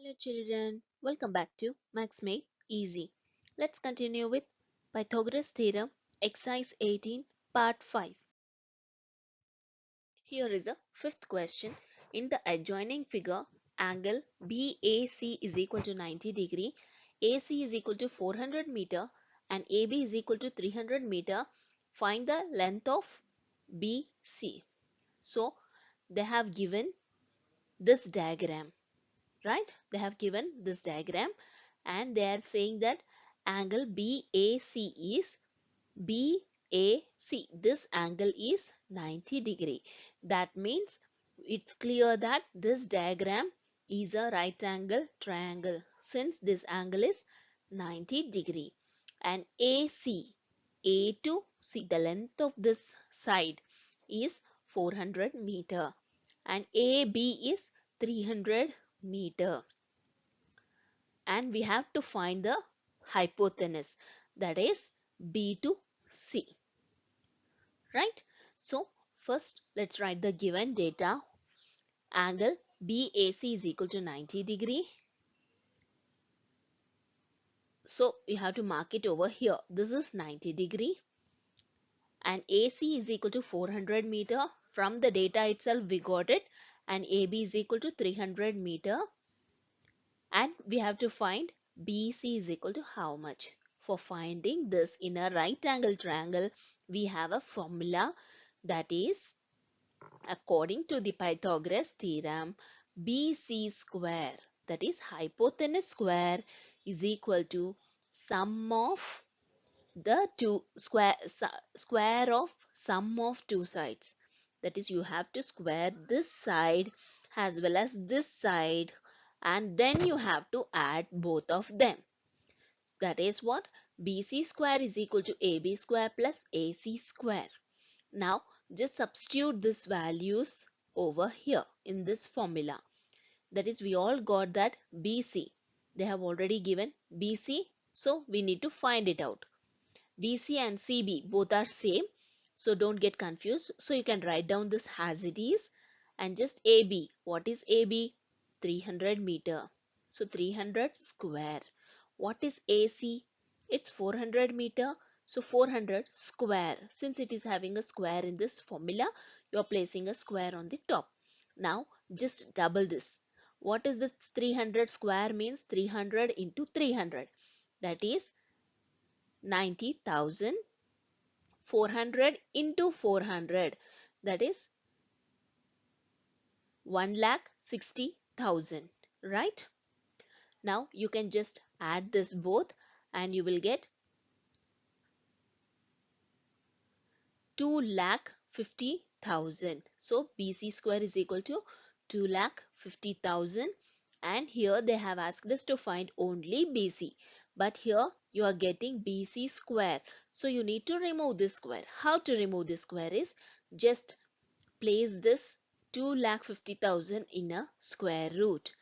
Hello children, welcome back to Max Made Easy. Let's continue with Pythagoras Theorem, exercise 18, part 5. Here is a fifth question. In the adjoining figure, angle BAC is equal to 90 degree, AC is equal to 400 meter and AB is equal to 300 meter. Find the length of BC. So, they have given this diagram, right? They have given this diagram and they are saying that angle BAC is BAC. This angle is 90 degree. That means it's clear that this diagram is a right angle triangle since this angle is 90 degree. And AC, A to C, the length of this side is 400 meter and AB is 300 meter. And we have to find the hypotenuse, that is B to C, right? So first let's write the given data. Angle BAC is equal to 90 degree. So you have to mark it over here. This is 90 degree and AC is equal to 400 meter. From the data itself we got it, and AB is equal to 300 meter. And we have to find BC is equal to how much. For finding this in a right angle triangle, we have a formula, that is, according to the Pythagoras theorem, BC square, that is hypotenuse square, is equal to sum of the square of sum of two sides. That is, you have to square this side as well as this side, and then you have to add both of them. That is what? BC square is equal to AB square plus AC square. Now just substitute these values over here in this formula. That is, we all got that BC. They have already given BC, so we need to find it out. BC and CB both are same, so don't get confused. So you can write down this as it is, and just AB. What is AB? 300 meter. So 300 square. What is AC? It's 400 meter. So 400 square. Since it is having a square in this formula, you are placing a square on the top. Now just double this. What is this 300 square means? 300 into 300. That is 90,000. 400 into 400, that is 1,60,000, right? Now you can just add this both and you will get 2,50,000. So BC square is equal to 2,50,000, and here they have asked us to find only BC, but here you are getting BC square, so you need to remove this square. How to remove this square is just place this 2,50,000 in a square root.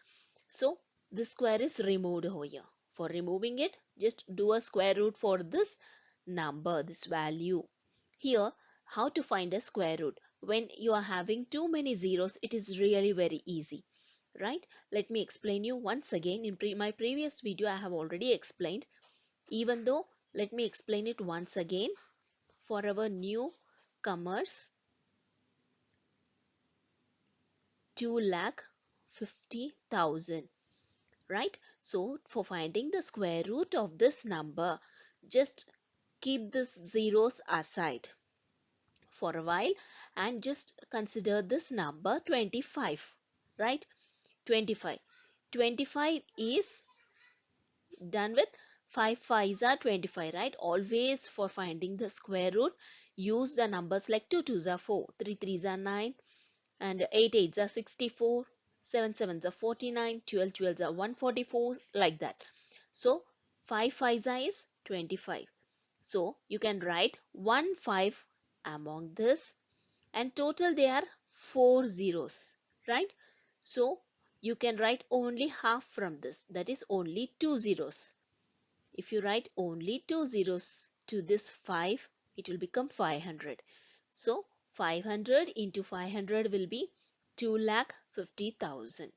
So this square is removed over here. For removing it, just do a square root for this number, this value. Here, how to find a square root? When you are having too many zeros, it is really very easy, right? Let me explain you once again. In my previous video, I have already explained. Even though, let me explain it once again for our newcomers. 2,50,000, right? So for finding the square root of this number, just keep these zeros aside for a while and just consider this number 25, right? 25. 25 is done with 5 5s are 25, right? Always for finding the square root, use the numbers like 2 2s are 4, 3 3s are 9, and 8 8s are 64, 7 7s are 49, 12 12s are 144, like that. So 5 5s is 25. So you can write 1 5 among this, and total they are 4 zeros, right? So you can write only half from this, that is only 2 zeros. If you write only 2 zeros to this 5, it will become 500. So 500 into 500 will be 2,50,000.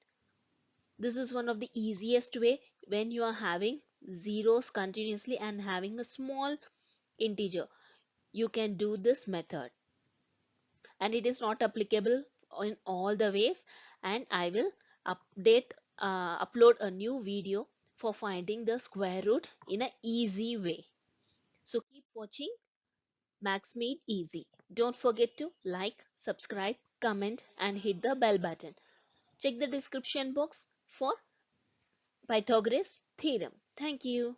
This is one of the easiest way when you are having zeros continuously and having a small integer. You can do this method, and it is not applicable in all the ways, and I will upload a new video for finding the square root in an easy way. So keep watching Max Made Easy. Don't forget to like, subscribe, comment and hit the bell button. Check the description box for Pythagoras theorem. Thank you.